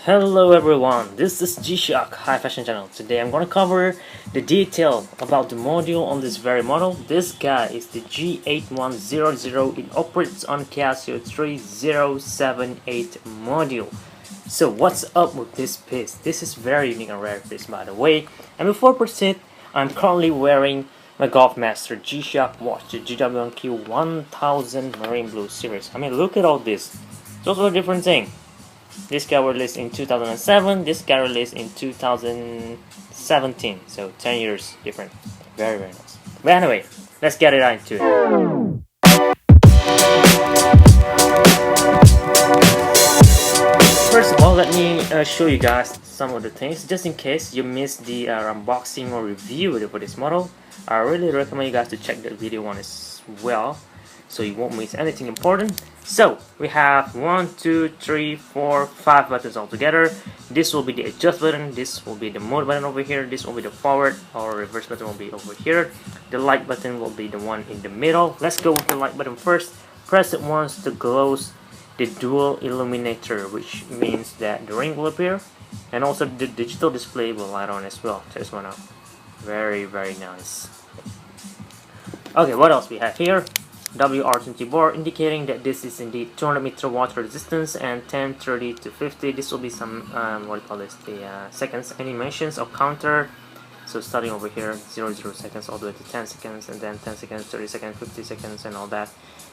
Hello everyone, this is G-Shock High Fashion Channel. Today I'm going to cover the detail about the module on this very model. This guy is the G8100. It operates on Casio 3078 module. So what's up with this piece? This is very unique and rare piece, by the way. And before I proceed, I'm currently wearing my Golf Master G-Shock watch, the G8100 Marine Blue series. I mean, look at all this. It's also a different thing. This guy released in 2007, this guy released in 2017, so 10 years different. Very nice. But anyway, let's get it into it. First of all, let me show you guys some of the things, just in case you missed the unboxing or review for this model. I really recommend you guys to check that video one as well, so you won't miss anything important. So we have 1, 2, 3, 4, 5 buttons altogether. This will be the adjust button, this will be the mode button over here, this will be the forward or reverse button will be over here. The light button will be the one in the middle. Let's go with the light button first. Press it once to close the dual illuminator, which means that the ring will appear and also the digital display will light on as well. Check this one out. Very nice. Okay, what else we have here? WR20 bar, indicating that this is indeed 200 meter water resistance and 10, 30 to 50. This will be some what do you call this, the seconds animations or counter. So starting over here, 0 seconds all the way to 10 seconds, and then 10 seconds, 30 seconds, 50 seconds, and all that.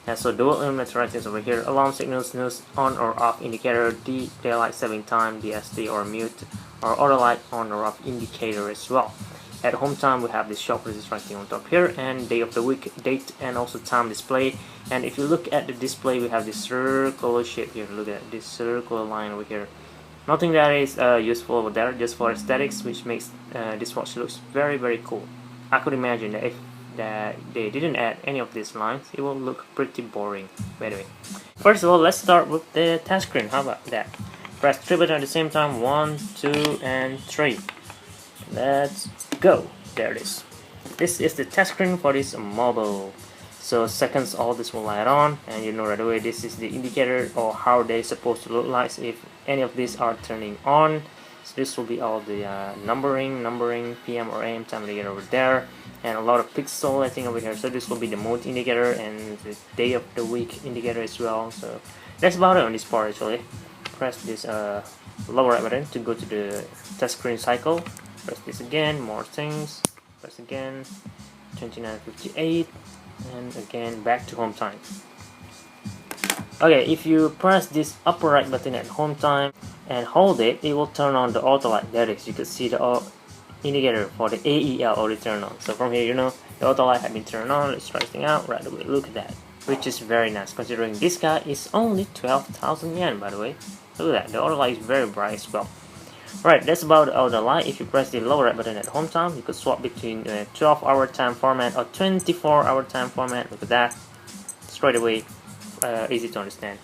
And so dual illuminator items over here, alarm signals, snooze, on or off indicator, the daylight saving time, DST or mute, or auto light on or off indicator as well. At home time, we have this shop resist writing on top here, and day of the week, date, and also time display. And if you look at the display, we have this circular shape here. Look at this circular line over here. Nothing that is useful over there, just for aesthetics, which makes this watch looks very cool. I could imagine that if they didn't add any of these lines, it will look pretty boring. By the way, first of all, let's start with the touchscreen. How about that? Press 3 buttons at the same time. 1, 2, and 3. Let's go. There it is. This is the touchscreen for this mobile. So seconds all this will light on, and you know right away this is the indicator or how they're supposed to look like if any of these are turning on. So this will be all the numbering PM or AM time indicator over there, and a lot of pixel lighting over here. So this will be the mode indicator and the day of the week indicator as well. So that's about it on this part actually. Press this lower right button to go to the touchscreen cycle. Press this again, more things. Press again, 29:58, and again back to home time. Okay, if you press this upper right button at home time and hold it, it will turn on the auto light. That is, you can see the indicator for the AEL already turned on. So from here, you know the auto light has been turned on. Let's try this thing out right away. Look at that, which is very nice considering this guy is only 12,000 yen. By the way, look at that. The auto light is very bright as well. Right, that's about the auto light. If you press the lower right button at home time, you could swap between 12-hour time format or 24-hour time format. Look at that, straight away, easy to understand.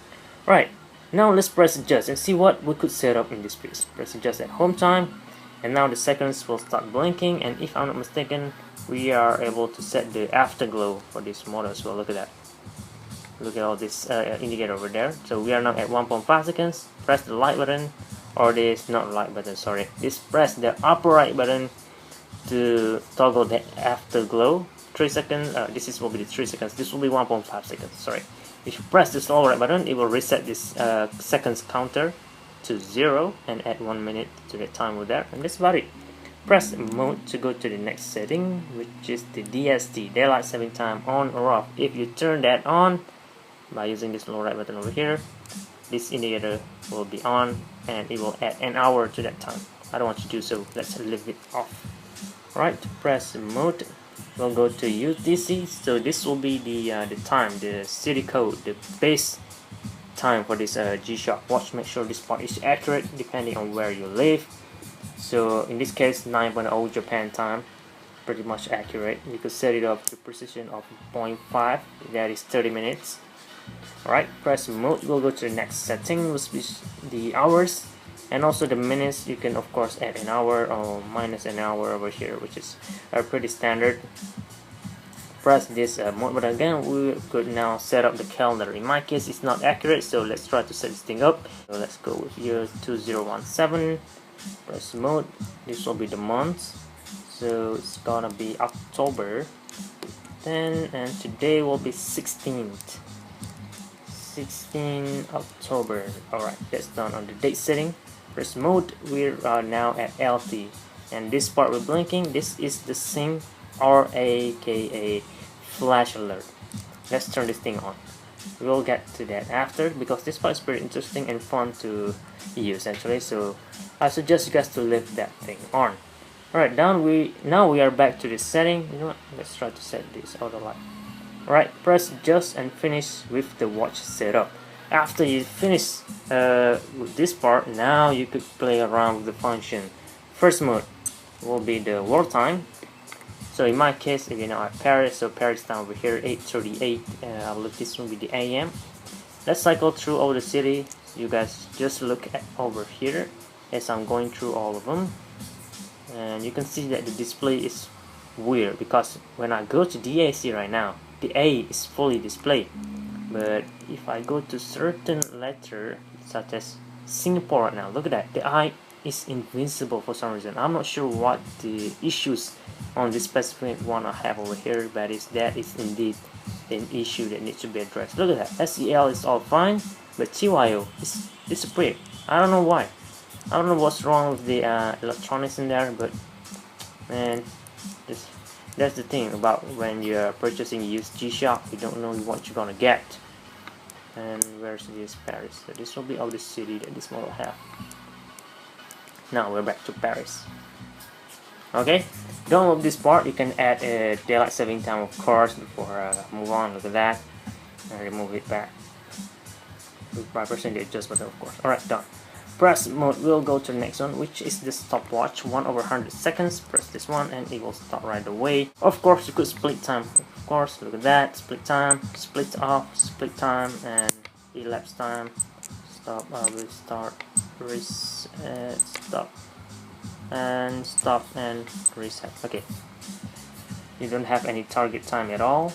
Right, now let's press adjust and see what we could set up in this piece. Press adjust at home time, and now the seconds will start blinking, and if I'm not mistaken, we are able to set the afterglow for this model as well. Look at that. Look at all this indicator over there. So we are now at 1.5 seconds. Press the light button, or this not light button, sorry. Just press the upper right button to toggle the afterglow. 3 seconds. This will be the 3 seconds. This will be 1.5 seconds. Sorry. If you press this lower right button, it will reset this seconds counter to 0 and add 1 minute to the time over there. And that's about it. Press mode to go to the next setting, which is the DST, daylight saving time, on or off. If you turn that on by using this lower right button over here, this indicator will be on and it will add an hour to that time. I don't want to do so. Let's leave it off. Right, press mode. We'll go to UTC. So this will be the time, the city code, the base time for this G-Shock watch. Make sure this part is accurate depending on where you live. So in this case, 9.0 Japan time, pretty much accurate. You could set it up to precision of 0.5. That is 30 minutes. Alright, press mode. We'll go to the next setting, which is the hours, and also the minutes. You can of course add an hour or minus an hour over here, which is pretty standard. press this mode button again, we could now set up the calendar. In my case, it's not accurate, so let's try to set this thing up. So let's go with year 2017. Press mode. This will be the month. So it's gonna be October 10, and today will be 16th. 16 October. Alright, that's done on the date setting. Press mode. We are now at LT, and this part we're blinking, this is the sync or aka flash alert. Let's turn this thing on. We'll get to that after, because this part is pretty interesting and fun to use actually, so I suggest you guys to leave that thing on. Alright, now we are back to this setting. You know what? Let's try to set this auto light. Alright, press adjust and finish with the watch setup. After you finish with this part, now you could play around with the function. First mode will be the world time. So in my case, if you know at Paris, so Paris time over here 8:38. I believe this will be the AM. Let's cycle through all the city. You guys just look at over here as I'm going through all of them, and you can see that the display is weird because when I go to DAC right now, the A is fully displayed, but if I go to certain letter such as Singapore right now, look at that, the I is invisible for some reason. I'm not sure what the issues on this specific one I have over here, but that is indeed an issue that needs to be addressed. Look at that, SEL is all fine, but TYO is disappeared. I don't know why. I don't know what's wrong with the electronics in there, but man, that's the thing about when you're purchasing used G-Shock, you don't know what you're gonna get. And where's this Paris? So this will be all the city that this model have. Now we're back to Paris. Okay, don't move this part. You can add a daylight saving time, of course, before move on. Look at that, and remove it back by pressing the adjust button, of course. Alright, done. Press mode. We'll go to the next one, which is the stopwatch, 1/100 seconds. Press this one and it will start right away. Of course, you could split time. Of course, look at that, split time, split off, split time, and elapse time. Stop. We'll start, reset, stop, and stop and reset. Okay, you don't have any target time at all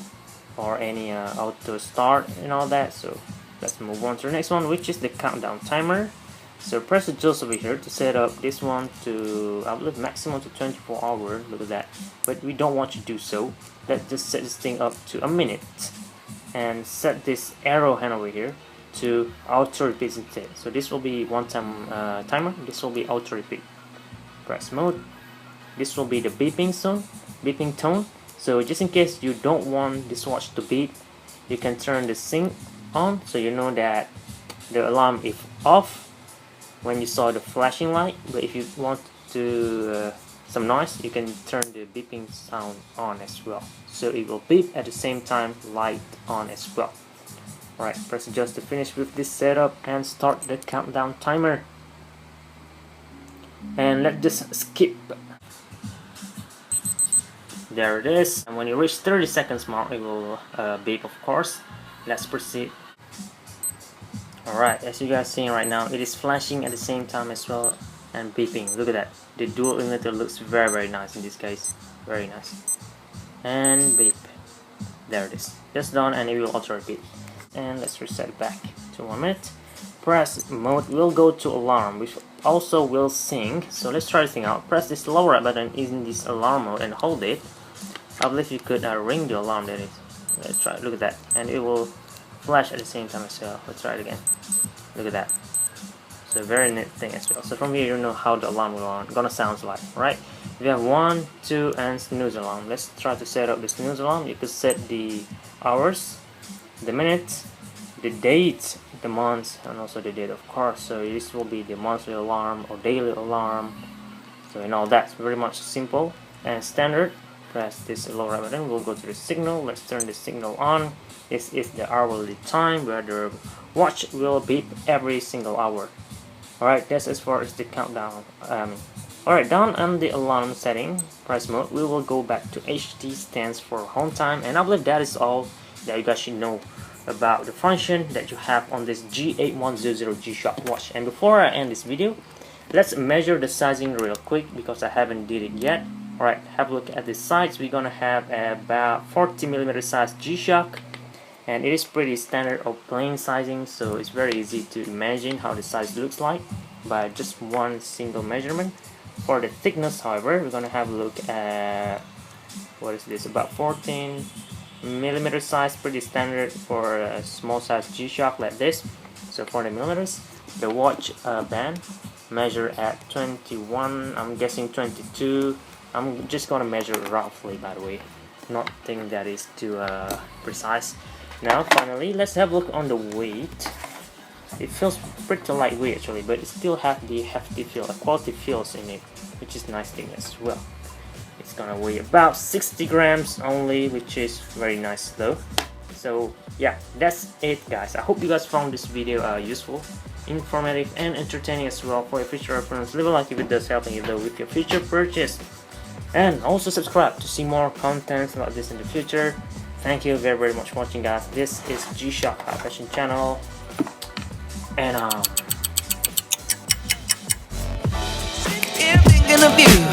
or any auto start and all that, so let's move on to the next one, which is the countdown timer. So press adjust over here to set up this one to, I believe, maximum to 24 hours. Look at that, but we don't want to do so. Let's just set this thing up to a minute and set this arrow hand over here to auto repeat instead. So this will be one time timer, this will be auto repeat. Press mode. This will be the beeping tone. So just in case you don't want this watch to beep, you can turn the sync on, so you know that the alarm is off when you saw the flashing light. But if you want to some noise, you can turn the beeping sound on as well, so it will beep at the same time light on as well. Alright, press adjust to finish with this setup and start the countdown timer. And let's just skip. There it is, and when you reach 30 seconds mark, it will beep, of course. Let's proceed. Alright, as you guys seeing right now, it is flashing at the same time as well and beeping. Look at that, the dual illuminator looks very nice in this case, very nice. And beep, there it is, just done, and it will auto repeat. And let's reset back to 1 minute. Press mode, we'll go to alarm, which also will sync. So let's try this thing out. Press this lower right button in this alarm mode and hold it. I believe you could ring the alarm, that is. Let's try, look at that, and it will flash at the same time as well. Let's try it again. Look at that. So very neat thing as well. So from here you know how the alarm will gonna sound like, right? We have 1, 2, and snooze alarm. Let's try to set up the snooze alarm. You could set the hours, the minutes, the date, the month, and also the date, of course. So this will be the monthly alarm or daily alarm. So and all that's very much simple and standard. Press this lower right button. We'll go to the signal. Let's turn the signal on. This is the hourly time where the watch will beep every single hour. Alright, that's as far as the countdown. Alright, down on the alarm setting, press mode, we will go back to HT, stands for home time, and I believe that is all that you guys should know about the function that you have on this G8100 G-Shock watch. And before I end this video, let's measure the sizing real quick because I haven't did it yet. Alright, have a look at the sides. We're gonna have about 40mm size G-Shock, and it is pretty standard of plain sizing, so it's very easy to imagine how the size looks like by just one single measurement. For the thickness, however, we're gonna have a look at, what is this, about 14mm size, pretty standard for a small size G-Shock like this. So 40mm. The watch band measure at 21, I'm guessing 22. I'm just gonna measure roughly, by the way, not think that is too precise. Now finally, let's have a look on the weight. It feels pretty lightweight actually, but it still has the hefty feel, a quality feels in it, which is nice thing as well. It's gonna weigh about 60 grams only, which is very nice though. So yeah, that's it guys. I hope you guys found this video useful, informative, and entertaining as well. For your future reference, leave a like if it does help you though with your future purchase, and also subscribe to see more content like this in the future. Thank you very much for watching guys. This is G-Shock High Fashion channel, and Thinking of you.